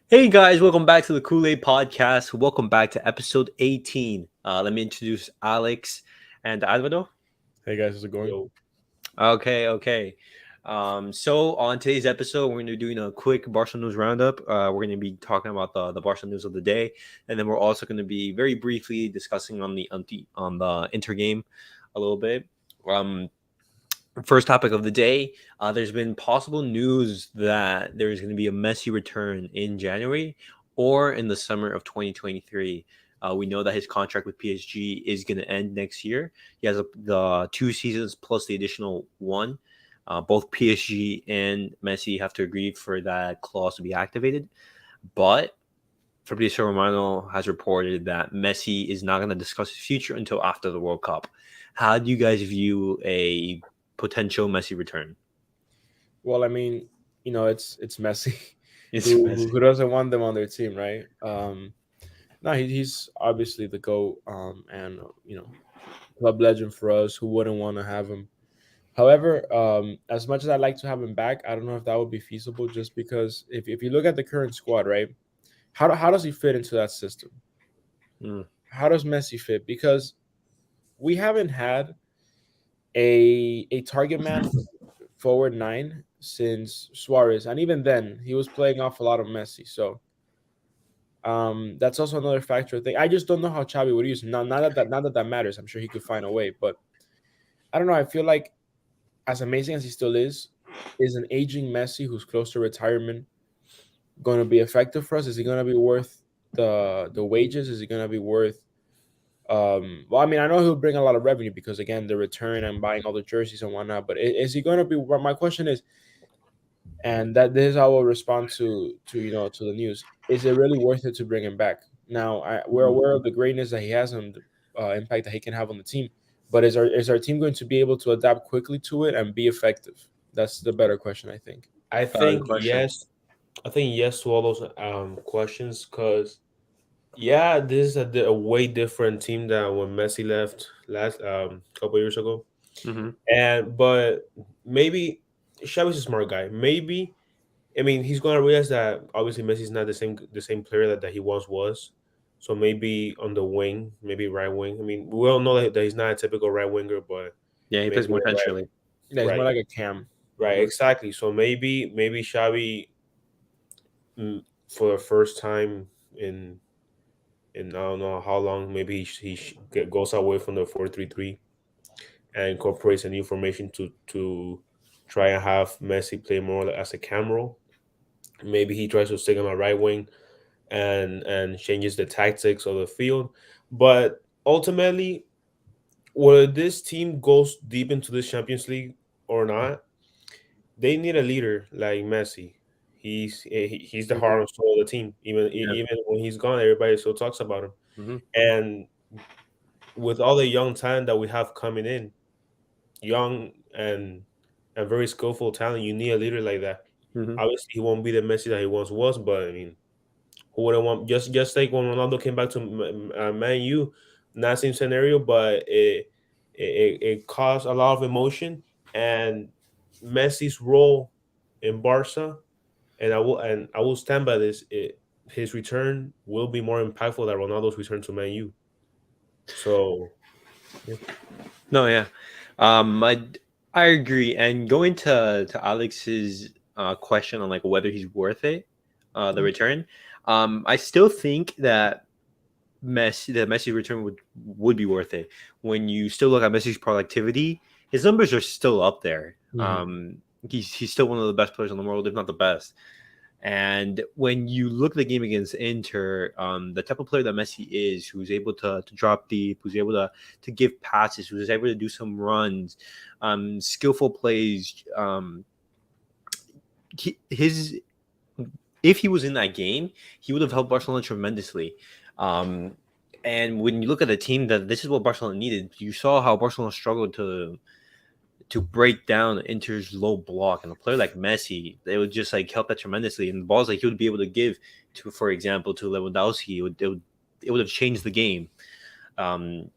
Hey guys, welcome back to the Kool-Aid Podcast. Welcome back to episode 18. Let me introduce Alex and Alvaro. Hey guys, how's it going? Yo, Okay. So on today's episode, we're going to be doing a quick Barca News Roundup. We're going to be talking about the Barca news of the day, and then we're also going to be very briefly discussing on the Inter game a little bit. Um, First topic of the day, there's been possible news that there is going to be a Messi return in January or in the summer of 2023. We know that his contract with PSG is going to end next year. He has the 2 seasons plus the additional one. Both PSG and Messi have to agree for that clause to be activated. But Fabrizio Romano has reported that Messi is not going to discuss his future until after the World Cup. How do you guys view a potential Messi return? Well, I mean, it's Messi. It's Who doesn't want them on their team, right? No, he's obviously the GOAT, and club legend for us. Who wouldn't want to have him? However, as much as I'd like to have him back, I don't know if that would be feasible. Just because if you look at the current squad, right? How does he fit into that system? Mm. How does Messi fit? Because we haven't had a target man forward nine since Suarez, and even then he was playing off a lot of Messi. So that's also another factor thing. I just don't know how Xavi would use him. Not that matters. I'm sure he could find a way, but I don't know. I feel like as amazing as he still is an aging Messi who's close to retirement going to be effective for us? Is he going to be worth the wages? Is he going to be worth well, I mean, I know he'll bring a lot of revenue because again, the return and buying all the jerseys and whatnot. But is he going to be? Well, my question is, and that this is how I will respond to the news. Is it really worth it to bring him back? Now, we're aware of the greatness that he has and the impact that he can have on the team. But is our team going to be able to adapt quickly to it and be effective? That's the better question, I think. I Valid think question. yes. I think yes to all those questions because yeah, this is a way different team than when Messi left last couple years ago. Mm-hmm. But maybe Xavi's a smart guy. Maybe I mean he's gonna realize that obviously Messi's not the same player that he once was. So maybe on the wing, maybe right wing. I mean, we all know that he's not a typical right winger, but Yeah, he maybe plays more right, centrally. Yeah, he's more right, like a cam. right, exactly. So maybe Xavi for the first time in I don't know how long, maybe goes away from the 4-3-3 and incorporates a new formation to try and have Messi play more as a cam role. Maybe he tries to stick him at right wing and changes the tactics of the field. But ultimately, whether this team goes deep into the Champions League or not, they need a leader like Messi. He's the heart Mhm. and soul of the team. Yeah. Even when he's gone, everybody still talks about him. Mm-hmm. And with all the young talent that we have coming in, young and very skillful talent, you need a leader like that. Mm-hmm. Obviously, he won't be the Messi that he once was, but I mean, who wouldn't want just like when Ronaldo came back to Man U, not same scenario, but it caused a lot of emotion and Messi's role in Barca, and I will stand by this. His return will be more impactful than Ronaldo's return to Man U. So yeah. No, yeah. I agree. And going to Alex's question on like whether he's worth it, the return. I still think that Messi return would be worth it. When you still look at Messi's productivity, his numbers are still up there. Mhm. He's still one of the best players in the world, if not the best. And when you look at the game against Inter, the type of player that Messi is, who's able to drop deep, who's able to give passes, who's able to do some runs, skillful plays, his if he was in that game, he would have helped Barcelona tremendously. Um, and when you look at the team, that this is what Barcelona needed. You saw how Barcelona struggled to break down Inter's low block, and a player like Messi, they would just like help that tremendously. And the balls like he would be able to give to, for example, to Lewandowski, it would have changed the game. Um,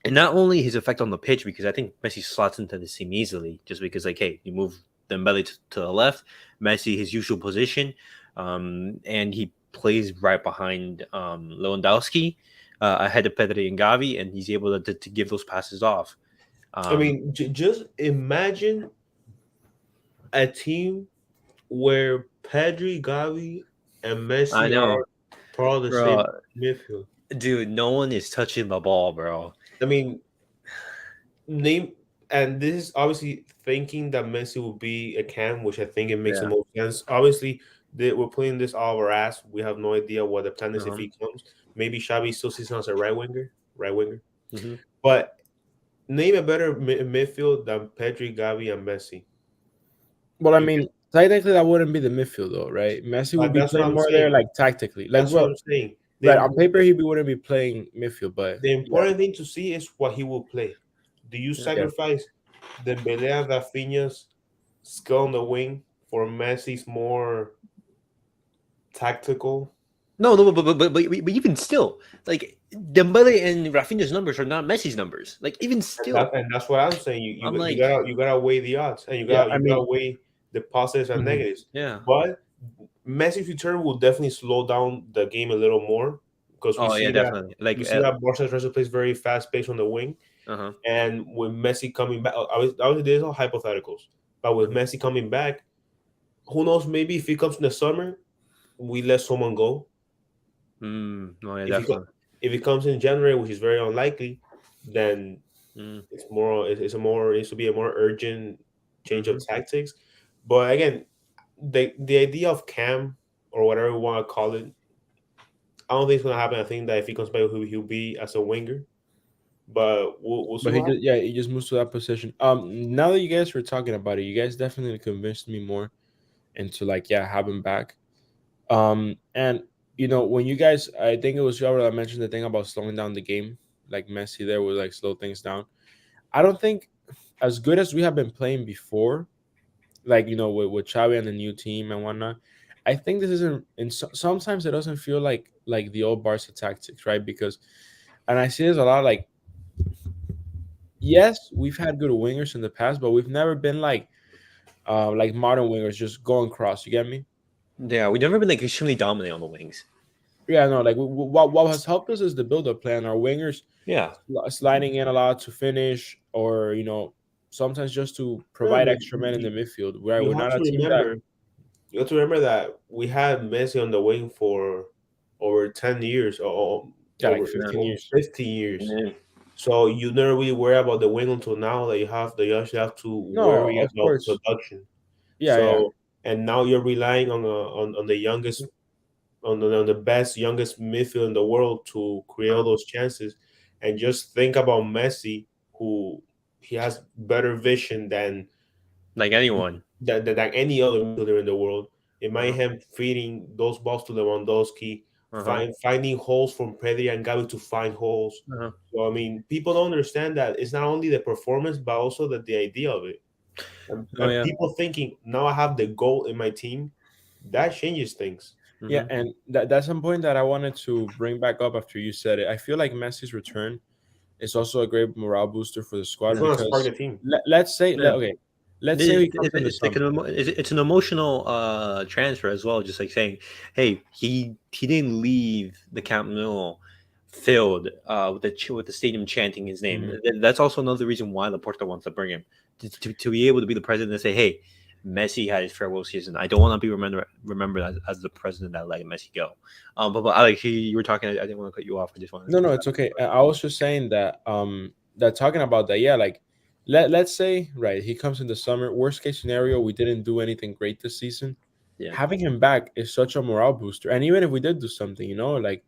and not only his effect on the pitch, because I think Messi slots into the team easily, just because like, hey, you move Dembele to the left, Messi his usual position. and he plays right behind Lewandowski, ahead of Pedri and Gavi, and he's able to give those passes off. I mean, just imagine a team where Pedri, Gavi, and I Messi know, are part of the bro, same midfield. dude. No one is touching the ball, bro. I mean, name and this is obviously thinking that Messi will be a cam, which I think it makes the Yeah. most sense. Obviously, we're playing this all of our ass. We have no idea what the plan is if Uh-huh. he comes. Maybe Xavi still sees him as a right winger, right winger. Hmm. But name a better midfield than Pedri, Gavi, and Messi. Well, I You mean, technically that wouldn't be the midfield though, right? Messi would But be that's what playing I'm more there, saying. like tactically. Like, That's what well, I'm saying. right on paper he wouldn't be playing midfield, but The yeah, important thing to see is what he will play. Do you yeah. sacrifice Dembele and Rafinha's skill on the wing for Messi's more tactical? No, no, but even still, like Dembele and Rafinha's numbers are not Messi's numbers. Like even still, And that's what I'm saying. I'm You like, gotta weigh the odds and Yeah, I you gotta mean, weigh the positives and mhm. negatives. yeah. But Messi's return will definitely slow down the game a little more because Oh yeah, definitely. we Like, see that Barca's Resto plays very fast paced on the wing. uh-huh. And with Messi coming back, I was there's all hypotheticals, but with Messi coming back, who knows? Maybe if he comes in the summer, we let someone go. Oh yeah, If he co- definitely. if he comes in January, which is very unlikely, then Mm, it's a more it needs to be a more urgent change of mm-hmm. tactics. But again, the idea of Cam or whatever we want to call it, I don't think it's gonna happen. I think that if he comes back, he'll be as a winger. But we'll see But what happens. he just moves to that position. Now that you guys were talking about it, you guys definitely convinced me more into like have him back. And when you guys, I think it was Robert that mentioned the thing about slowing down the game, like Messi there would like slow things down. I don't think as good as we have been playing before, like with Xavi and the new team and whatnot. I think this isn't. And sometimes it doesn't feel like the old Barca tactics, right? Because, and I see this a lot. Like, yes, we've had good wingers in the past, but we've never been like modern wingers just going cross. You get me? Yeah, we've never been like extremely dominant on the wings. Yeah, no. Like what has helped us is the build-up plan. Our wingers Yeah. sliding in a lot to finish, or sometimes just to No, provide but extra men in the midfield. Right, you we're have not a to team that remember you have to remember that we had Messi on the wing for over 10 years or like Yeah. 15 over years. 15 years. Yeah. So you never really worry about the wing until now that you actually have to No, worry of about course. production. Yeah, yeah. So and now you're relying on the youngest on the best youngest midfield in the world to create all Uh-huh. those chances. And just think about Messi, who he has better vision Like anyone. than any other midfielder in the world. Uh-huh. Imagine him feeding those balls to Lewandowski, Uh-huh. finding holes from Pedri and Gavi to find holes. Uh-huh. So I mean, people don't understand that it's not only the performance, but also the idea of it. Oh And yeah. people thinking now I have the goal in my team, that changes things. Yeah, Mm-hmm. and that's some point that I wanted to bring back up after you said it. I feel like Messi's return is also a great morale booster for the squad It's gonna spark because the team. let's say Yeah. okay, let's say he comes in the It's like summer. it's an emotional transfer as well. Just like saying, hey, he didn't leave the Camp Nou filled with the stadium chanting his name. Mhm. That's also another reason why Laporta wants to bring him to be able to be the president and say, hey, Messi had his farewell season. I don't want to be remembered as the president that let Messi go. But Alex, you were talking. I didn't want to cut you off. I just wanted No, to. no, it's okay. I was just saying that that talking about that, yeah, like let's say right, he comes in the summer. Worst case scenario, we didn't do anything great this season. Yeah. Having him back is such a morale booster. And even if we did do something, like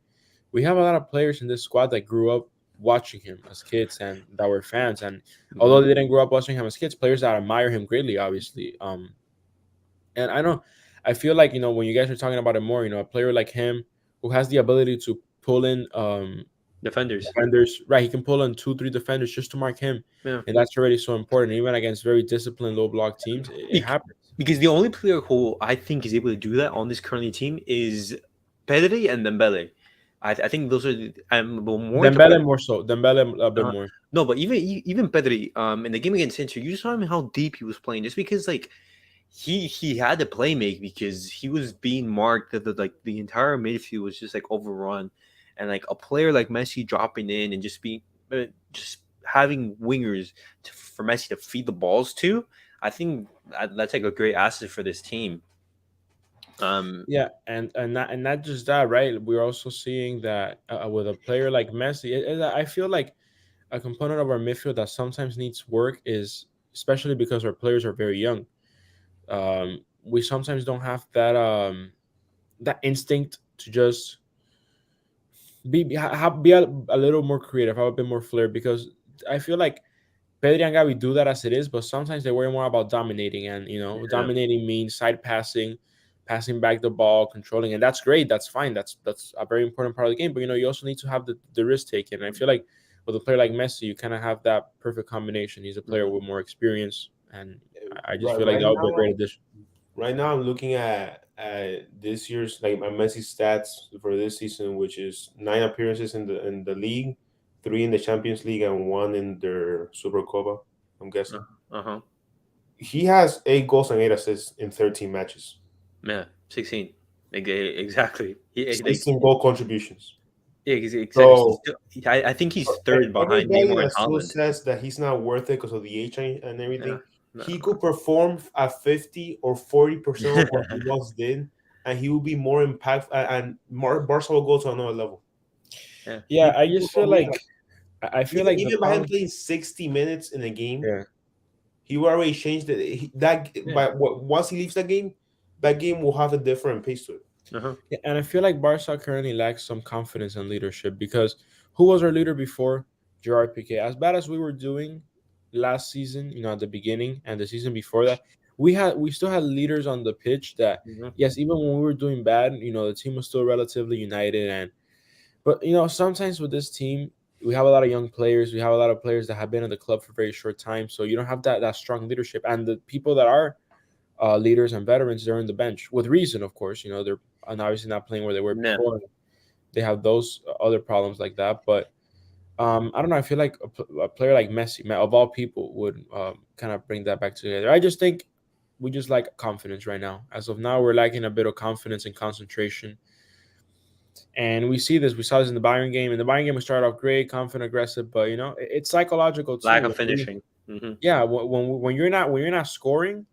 we have a lot of players in this squad that grew up watching him as kids and that were fans. And although Mhm. they didn't grow up watching him as kids, players that admire him greatly, obviously. And I know, I feel like when you guys are talking about it more, a player like him who has the ability to pull in Defenders. defenders, right? He can pull in 2, 3 defenders just to mark him, Yeah. and that's already so important. Even against very disciplined low block teams, it Bec- happens. because the only player who I think is able to do that on this currently team is Pedri and Dembele. I think those are more into Dembele Pedri. more so. Dembele a bit Uh, more. no, but even Pedri, in the game against Inter, you saw him how deep he was playing. Just because like he had to play make because he was being marked that the entire midfield was just like overrun, and like a player like Messi dropping in and just being just having wingers for Messi to feed the balls to. I think that's like a great asset for this team. Yeah, and not just that, right? We're also seeing that with a player like Messi, I feel like a component of our midfield that sometimes needs work is, especially because our players are very young. We sometimes don't have that instinct to just be a little more creative, have a bit more flair. Because I feel like Pedri and Gavi do that as it is, but sometimes they worry more about dominating, and Yeah. dominating means side passing, passing back the ball, controlling, and that's great. That's fine. That's a very important part of the game. But you also need to have the risk taken. And I feel like with a player like Messi, you kind of have that perfect combination. He's a player Mhm. with more experience, and I just Right, feel like right that would be a now, great addition. right now I'm looking at this year's like my Messi stats for this season, which is 9 appearances in the league, 3 in the Champions League, and 1 in their Super Copa. I'm guessing Uh-huh. he has 8 goals and 8 assists in 13 matches, Yeah, 16. Exactly. Like 16 goal contributions. yeah, exactly. He's So still, I think he's third behind everybody Neymar and that still Holland. says that he's not worth it because of the age and Yeah. everything, No. he could perform at 50 or 40% of what he once did, and he will be more impactful, and more Barca will go to another level. Yeah. Yeah, He I could just feel perform like I feel like the even by him problem. playing 60 minutes in a game, Yeah, he will already changed it. That yeah. by once he leaves that game will have a different pace to it. Uh-huh. Yeah, and I feel like Barca currently lacks some confidence and leadership because who was our leader before Gerard Piqué? As bad as we were doing last season, at the beginning and the season before that, we still had leaders on the pitch that, Mhm. yes, even when we were doing bad, the team was still relatively united. And but sometimes with this team, we have a lot of young players. We have a lot of players that have been in the club for very short time, so you don't have that strong leadership. And the people that are leaders and veterans, they're on the bench with reason, of course. They're and obviously not playing where they were Yeah. before. They have those other problems like that. But I don't know. I feel like a player like Messi, of all people, would kind of bring that back together. I just think we just lack confidence right now. As of now, we're lacking a bit of confidence and concentration. And we see this. We saw this in the Bayern game. In the Bayern game, we started off great, confident, aggressive, but it's psychological Lack too. of finishing. Hmm. Yeah, when you're not scoring,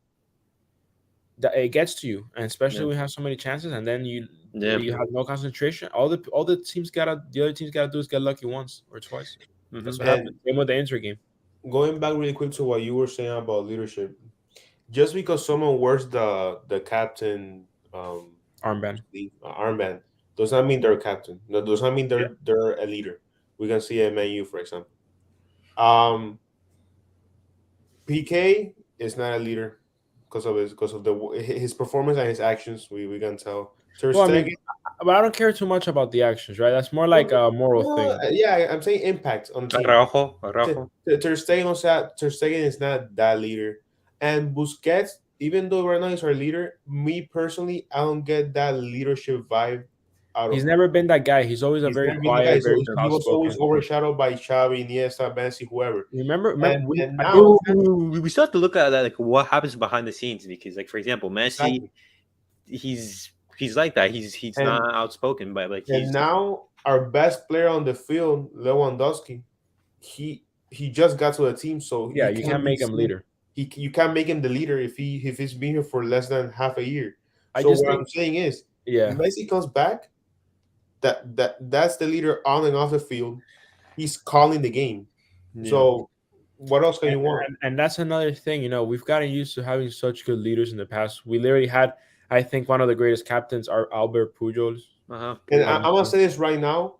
that it gets to you, and especially Yeah. when you have so many chances, and then you Yeah. you have no concentration. The other teams gotta do is get lucky once or twice. Hmm. That's what And happened. Same with the Inter game. going back really quick to what you were saying about leadership, just because someone wears the captain Armband. armband does not mean they're a captain. No, does not mean Yeah. they're a leader. We can see at Man U, for example. Um, PK is not a leader because of his performance and his actions. We can tell. Ter Well, I Stegen, mean, but I don't care too much about the actions, right? That's more no, like a moral no, thing. yeah, I'm saying impact on the team. Araujo. Ter, Araujo. Ter Stegen is not that leader, and Busquets, even though right now he's our leader, me personally, I don't get that leadership vibe out of He's him. never been that guy. He's always a He's very never been the guy. quiet, very So he soft was always spoken. overshadowed by Xavi, Iniesta, Messi, whoever. Remember, And we and I think now We still have to look at that, like what happens behind the scenes, because, like, for example, Messi, exactly. he's like that. He's And not outspoken, but like and he's now our best player on the field, Lewandowski, he just got to the team, so yeah, he you can't can't be make him seen. leader. You can't make him the leader if he's been here for less than half a year. I So just what think, I'm saying is, yeah, Messi comes back. That's the leader on and off the field. He's calling the game. yeah. So what else can and, you want? and that's another thing. We've gotten used to having such good leaders in the past. We literally had, I think, one of the greatest captains, are Albert Pujols. Uh-huh. And Puyol. I'm gonna say this right now.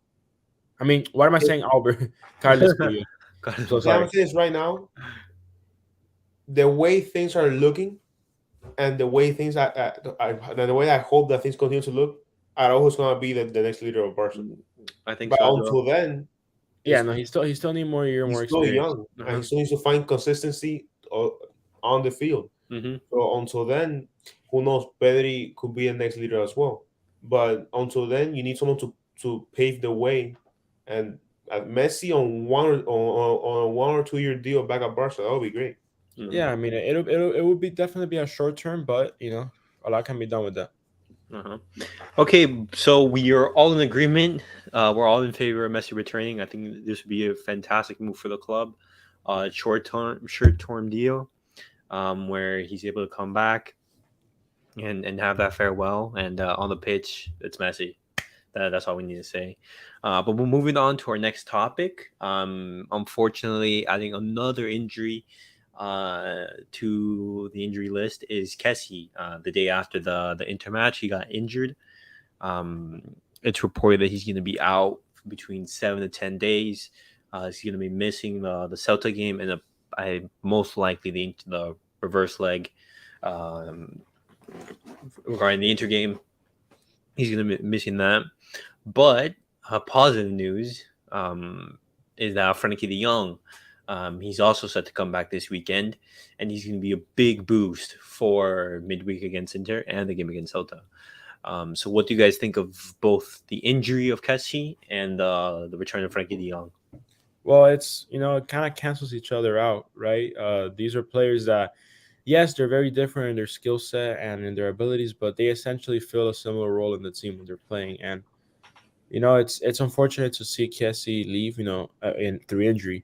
I mean, what am I saying, Albert? Carlos Puyol. I'm so Yeah, I'm sorry. gonna say this right now. The way things are looking, and the way the way I hope that things continue to look, Araujo's gonna be the next leader of Barca. I think But so as well. until then, Yeah, it's, no, he still need more year, he's more still experience. young, and Uh-huh. he still needs to find consistency on the field. Hmm. So until then, who knows? Pedri could be the next leader as well. But until then, you need someone to pave the way, and Messi on 1 or 2 year deal back at Barca, that would be great. Yeah, I mean, it would be definitely be a short term, but a lot can be done with that. Uh-huh. Okay, so we are all in agreement. We're all in favor of Messi returning. I think this would be a fantastic move for the club. Short term deal, where he's able to come back and have that farewell. And on the pitch, it's Messi. That's all we need to say. But we're moving on to our next topic. Unfortunately, adding another injury to the injury list is Kessie. The day after the Inter match, he got injured. Um, it's reported that he's going to be out for between 7 to 10 days. He's going to be missing the Celta game and most likely the reverse leg. Regarding the Inter game, he's going to be missing that. But positive news is that Frankie de Jong, he's also set to come back this weekend, and he's going to be a big boost for midweek against Inter and the game against Celta. So what do you guys think of both the injury of Kessie and the return of Frankie de Jong? Well, it kind of cancels each other out, right? These are players that, yes, they're very different in their skill set and in their abilities, but they essentially fill a similar role in the team when they're playing. And it's unfortunate to see Kessie leave, through injury.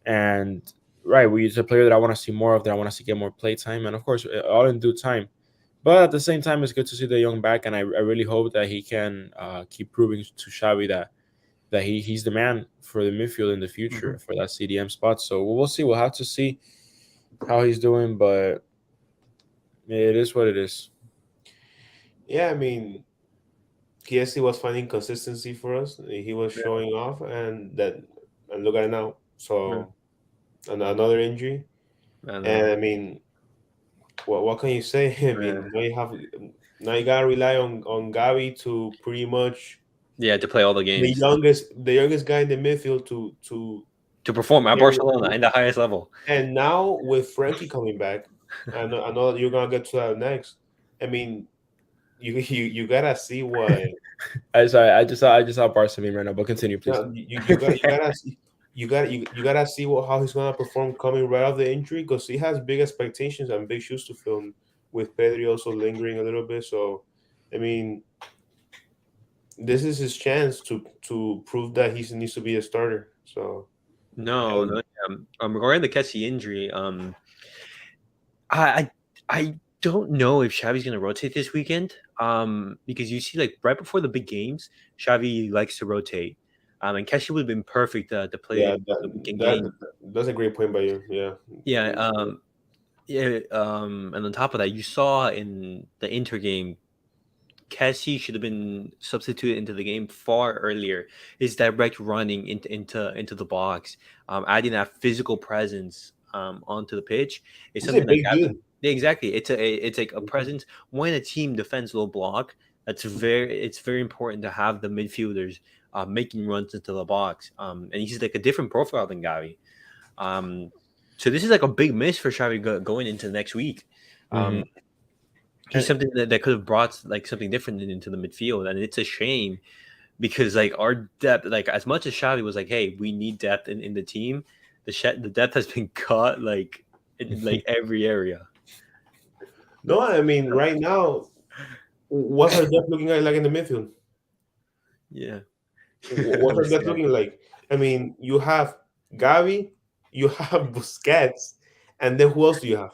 And right, he's a player that I want to see more of, that I want to see get more play time, and of course, all in due time. But at the same time, it's good to see the young back, and I really hope that he can keep proving to Xavi that he's the man for the midfield in the future for that CDM spot. So we'll see. We'll have to see how he's doing, but it is what it is. Yeah, I mean, Kessie was finding consistency for us. He was showing off, and look at it now. So, another injury, and I mean, what can you say? I mean, now you gotta rely on Gavi to pretty much to play all the games. The youngest guy in the midfield to perform at Barcelona in the highest level. And now with Frankie coming back, I know that you're gonna get to that next. I mean, you gotta see what. I just saw Barca meme right now, but continue, please. No, you gotta see how he's gonna perform coming right off the injury, because he has big expectations and big shoes to fill with Pedri also lingering a little bit. So, I mean, this is his chance to prove that he needs to be a starter. So regarding the Kessie injury, I don't know if Xavi's going to rotate this weekend. Because you see, like right before the big games, Xavi likes to rotate. And Kessie would have been perfect to play the weekend game. That's a great point by you. Yeah. And on top of that, you saw in the Inter game, Kessie should have been substituted into the game far earlier. His direct running into the box, adding that physical presence onto the pitch is something like that. Exactly, it's like a presence when a team defends low block. It's very important to have the midfielders making runs into the box. And he's like a different profile than Gavi. So this is like a big miss for Xavi going into next week. He's something that could have brought like something different into the midfield, and it's a shame because like our depth, like as much as Xavi was like, hey, we need depth in the team, the depth has been cut like in like every area. No, I mean right now, what's our depth looking like in the midfield? Yeah, what's our depth looking like? I mean, you have Gavi, you have Busquets, and then who else do you have?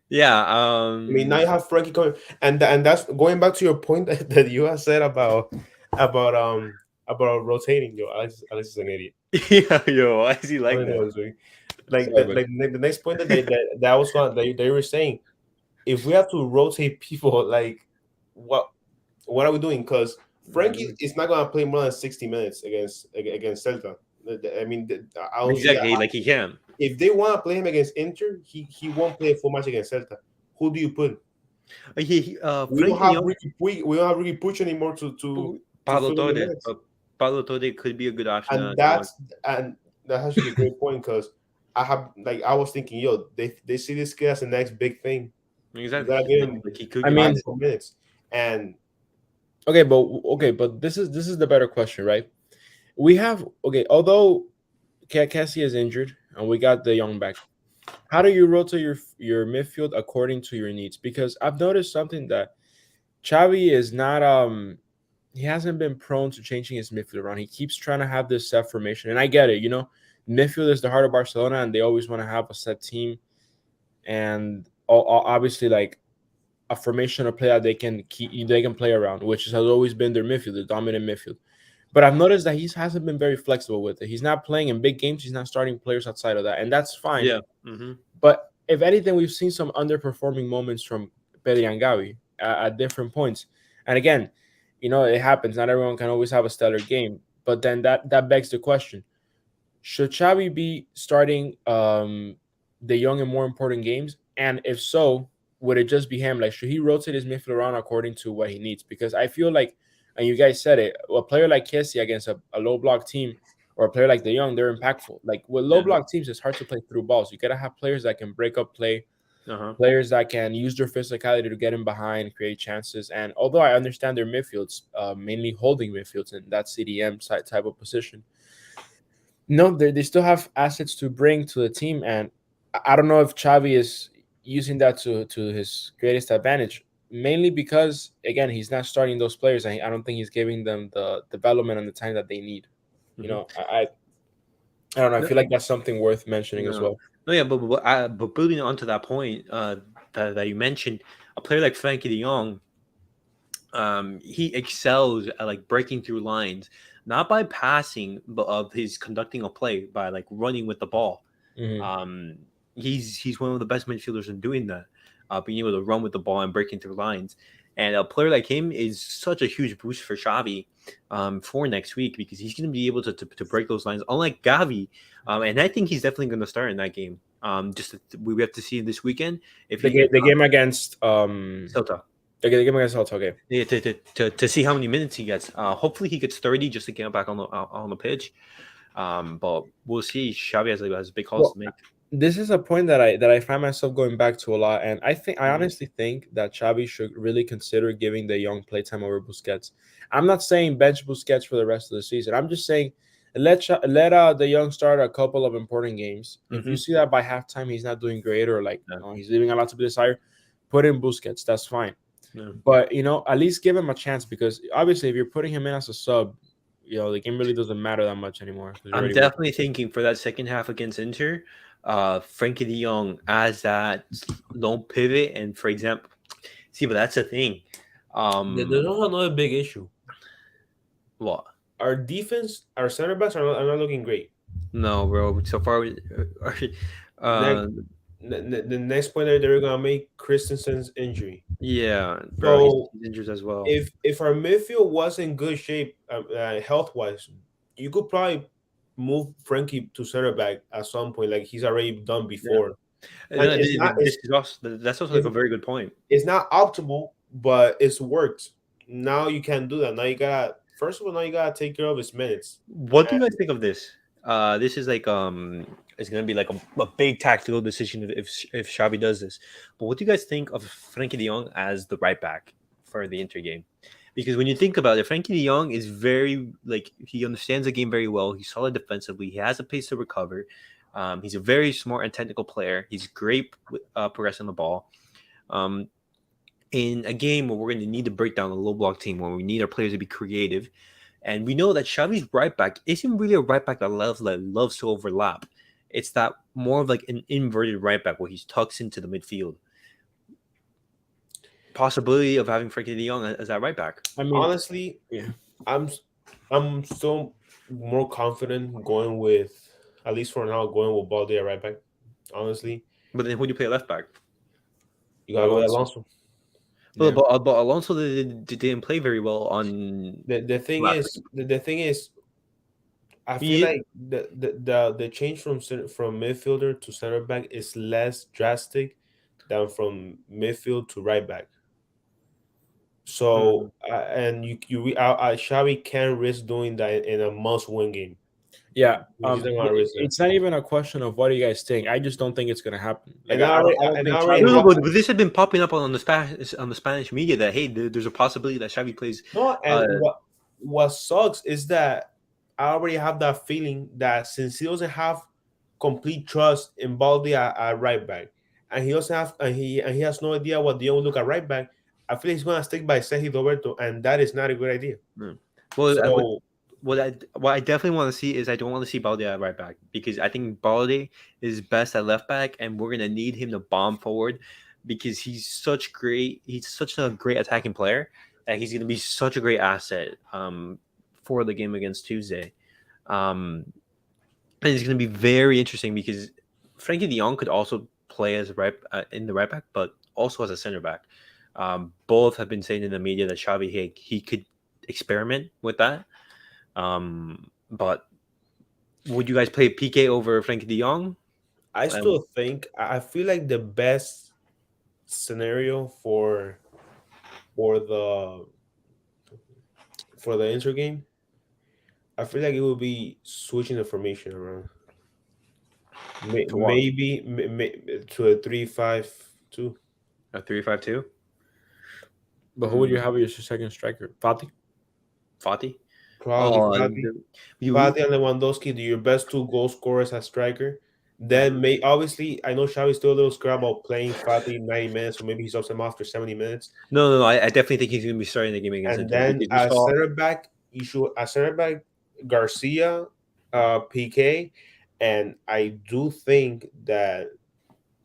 Yeah, I mean, now you have Frankie coming, and that's going back to your point that you have said about rotating. Yo, Alex is an idiot. Yeah, yo, why is he like that? The next point that was going that they were saying, if we have to rotate people, like what are we doing? Because Frankie is not going to play more than 60 minutes against Celta. I mean, exactly, like he can. If they want to play him against Inter, he won't play a full match against Celta. Who do you put? We don't have Ricky Puig anymore to Pablo Torre. Pablo Torre could be a good option. And that's actually a great point, because I was thinking, yo, they see this kid as the next big thing. Exactly. He could get 4 minutes. And but this is the better question, right? We have although Kessie is injured and we got the young back, how do you rotate your midfield according to your needs? Because I've noticed something that Xavi is not he hasn't been prone to changing his midfield around. He keeps trying to have this set formation, and I get it. Midfield is the heart of Barcelona, and they always want to have a set team, and obviously like a formation of play that they can play around, which has always been their midfield, the dominant midfield. But I've noticed that he hasn't been very flexible with it. He's not playing in big games. He's not starting players outside of that, and that's fine. Yeah. Mm-hmm. But if anything, we've seen some underperforming moments from Pedri and Gavi at different points. And again, it happens. Not everyone can always have a stellar game. But then that begs the question: should Xavi be starting the young and more important games? And if so, would it just be him? Like, should he rotate his midfield around according to what he needs? Because I feel like, and you guys said it, a player like Kessie against a low block team or a player like De Jong, they're impactful. Like with low block teams, it's hard to play through balls. You gotta have players that can break up play, players that can use their physicality to get in behind, create chances. And although I understand their midfields, mainly holding midfields in that CDM type of position, no, they still have assets to bring to the team, and I don't know if Xavi is using that to his greatest advantage. Mainly because again, he's not starting those players, and I don't think he's giving them the development and the time that they need. I don't know. I feel like that's something worth mentioning as well. No, yeah, but building onto that point that you mentioned, a player like Frankie De Jong, he excels at like breaking through lines, not by passing, but of his conducting a play by like running with the ball. Mm-hmm. He's one of the best midfielders in doing that, being able to run with the ball and breaking through lines. And a player like him is such a huge boost for Xavi for next week, because he's going to be able to break those lines, unlike Gavi. And I think he's definitely going to start in that game. We have to see this weekend if the game against Celta. The game against Celta. Okay. Yeah, to see how many minutes he gets. Hopefully he gets 30 just to get back on the pitch. But we'll see. Xavi has big calls to make. This is a point that I find myself going back to a lot, and I honestly think that Xavi should really consider giving the young playtime over Busquets. I'm not saying bench Busquets for the rest of the season. I'm just saying let the young start a couple of important games. If you see that by halftime he's not doing great, or like he's leaving a lot to be desired, put in Busquets. That's fine. Yeah. But at least give him a chance, because obviously if you're putting him in as a sub, the game really doesn't matter that much anymore. I'm definitely thinking for that second half against Inter, Frankie De Jong as that lone pivot. And for example, but that's the thing. There's also another big issue. What? Our defense, our center backs are not looking great. No, bro. So far, the next point that they're gonna make Christensen's injury. Yeah, bro, so he's injured as well. If our midfield was in good shape, health wise, you could probably move Frankie to center back at some point, like he's already done before. Yeah. That's also like a very good point. It's not optimal, but it's worked. Now you can do that. Now you gotta take care of his minutes. What do you guys think of this? This is like it's gonna be like a big tactical decision if Xavi does this. But what do you guys think of Frankie De Jong as the right back for the Inter game? Because when you think about it, Frankie De Jong is very he understands the game very well. He's solid defensively. He has a pace to recover. He's a very smart and technical player. He's great with progressing the ball. In a game where we're going to need to break down a low block team, where we need our players to be creative, and we know that Xavi's right back isn't really a right back that loves to overlap. It's that more of like an inverted right back where he tucks into the midfield. Possibility of having Frankie De Jong as that right back. I mean, honestly, yeah, I'm still more confident going with, at least for now, going with Balde at right back. Honestly, but then who do you play left back? You gotta go with Alonso. Well, yeah. but Alonso didn't play very well on. The thing is, I feel like the change from midfielder to center back is less drastic than from midfield to right back. So and Xavi can't risk doing that in a must-win game. Yeah, it's not even a question of what do you guys think. I just don't think it's gonna happen. But this had been popping up on the Spanish media that there's a possibility that Xavi plays. No, and what sucks is that I already have that feeling that since he doesn't have complete trust in Baldi at right back, and he doesn't have and he has no idea what De Jong will look at right back. I feel he's gonna stick by Sergio Roberto, and that is not a good idea. Mm. Well, So what I definitely want to see is I don't want to see Balde at right back because I think Balde is best at left back, and we're gonna need him to bomb forward because he's such a great attacking player, and he's gonna be such a great asset for the game against Tuesday. Um, and it's gonna be very interesting because Frankie De Jong could also play as right in the right back, but also as a center back. Both have been saying in the media that Xavi he could experiment with that. But would you guys play PK over Frankie De Jong? I still think I feel like the best scenario for the for the Inter game, I feel like it would be switching the formation around. To what? Maybe to a 3-5-2. A 3-5-2? But who would you have as your second striker? Fati? Fati? Probably Oh, Fati and Lewandowski, your best two goal scorers as striker. Then obviously I know Xavi's still a little scared about playing Fati 90 minutes, or maybe he's up him after 70 minutes. No. I definitely think he's going to be starting the game against And Inter. then as center back, Garcia, PK, and I do think that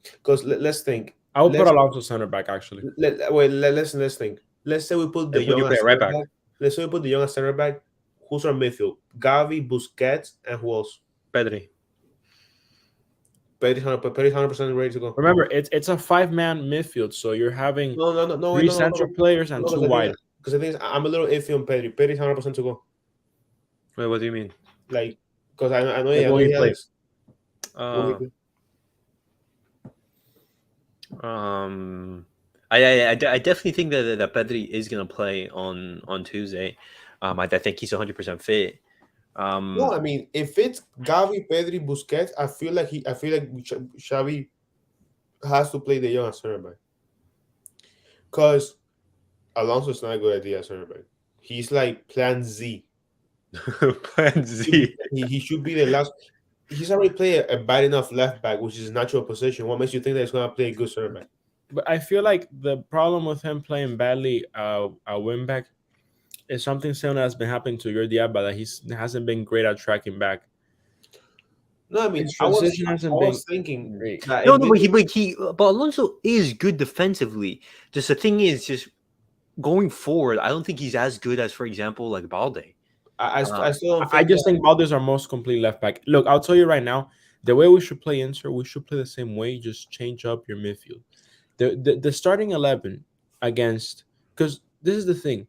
because let's think. I would put Alonso center back actually. Let's think. Let's say we put the young as right back. Let's say we put the young as center back. Who's our midfield? Gavi, Busquets, and who else? Pedri. Pedri's 100% ready to go. Remember, it's a 5-man midfield, so you're having three central players and 2 wide. Because the thing is, I'm a little iffy on Pedri. Pedri's 100% to go. Wait, what do you mean? Like, because I know he plays. I definitely think that Pedri is gonna play on Tuesday. I think he's 100% fit. No, I mean, if it's Gavi, Pedri, Busquets, I feel like Xavi has to play the young as center back. Because Alonso's not a good idea as center back. He's like Plan Z. Plan Z. He should be the last. He's already played a bad enough left back, which is his natural position. What makes you think that he's going to play a good center back? But I feel like the problem with him playing badly a wing back is something similar that's been happening to Jordi Alba, that he hasn't been great at tracking back. No, I mean, I was thinking great. No, but Alonso is good defensively. Just the thing is, just going forward, I don't think he's as good as, for example, like Balde. I just think Balde's our most complete left back. Look, I'll tell you right now, the way we should play Inter, we should play the same way. Just change up your midfield. The starting 11 against, because this is the thing.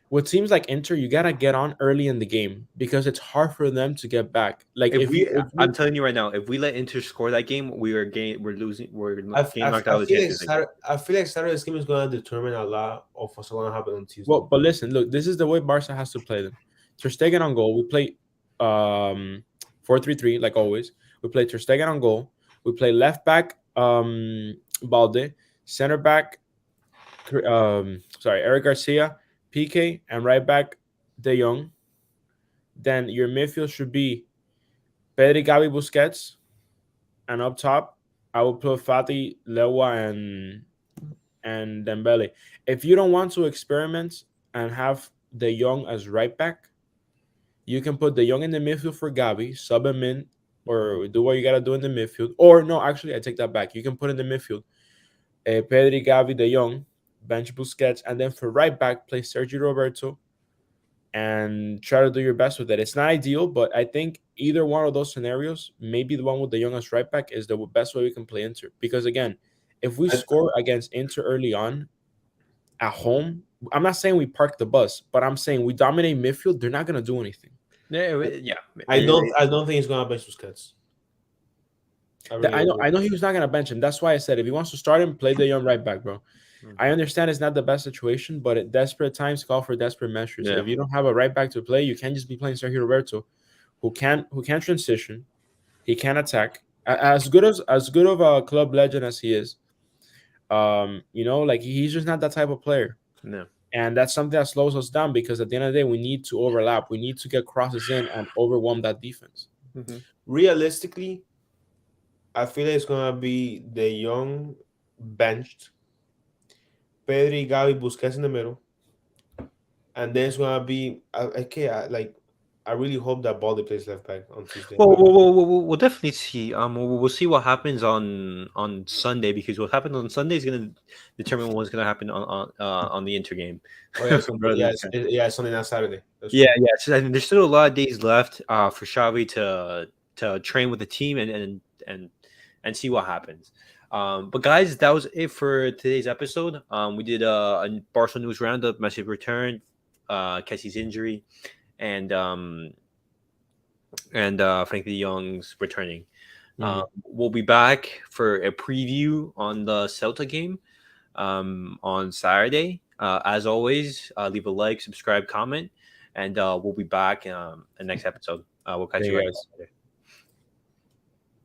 What seems like Inter, you gotta get on early in the game because it's hard for them to get back. Like I'm telling you right now, if we let Inter score that game, we're losing. We're I feel like Saturday's game is going to determine a lot of what's going to happen on Tuesday. Well, but listen, look, this is the way Barca has to play them. Ter Stegen on goal. We play 4-3-3 like always. We play Ter Stegen on goal. We play left back Balde, center back Eric Garcia, PK, and right back De Jong. Then your midfield should be Pedri, Gavi, Busquets, and up top I will put Fati, Lewa, and Dembele. If you don't want to experiment and have De Jong as right back, you can put De Jong in the midfield for Gavi, sub him in, or do what you gotta do in the midfield. Or no, actually, I take that back. You can put in the midfield Pedri, Gavi, De Jong, bench Busquets, and then for right back, play Sergio Roberto and try to do your best with it. It's not ideal, but I think either one of those scenarios, maybe the one with De Jong as right back, is the best way we can play Inter. Because again, if we score against Inter early on at home, I'm not saying we park the bus, but I'm saying we dominate midfield. They're not gonna do anything. Yeah. I don't think he's gonna bench Busquets. I know he was not gonna bench him. That's why I said if he wants to start him, play the young right back, bro. I understand it's not the best situation, but at desperate times call for desperate measures. Yeah. If you don't have a right back to play, you can't just be playing Sergio Roberto, who can transition, he can attack. As good of a club legend as he is, like he's just not that type of player. No. And that's something that slows us down because at the end of the day, we need to overlap. We need to get crosses in and overwhelm that defense. Realistically, I feel it's gonna be the Young benched, Pedri, Gavi, Busquets in the middle, and then it's gonna be okay. I really hope that Baldy plays left back on Tuesday. We'll definitely see. We'll see what happens on Sunday, because what happens on Sunday is going to determine what's going to happen on the Inter game. Oh yeah, Rather than- it's Sunday, not Saturday. That's yeah, true. yeah. So, I mean, there's still a lot of days left for Xavi to train with the team and see what happens. But guys, that was it for today's episode. We did a Barca News Roundup, Messi return, Kessie's injury, and Frankie Young's returning. We'll be back for a preview on the Celta game on Saturday. As always, leave a like, subscribe, comment, and we'll be back in the next episode. We'll catch Hey you guys. guys later.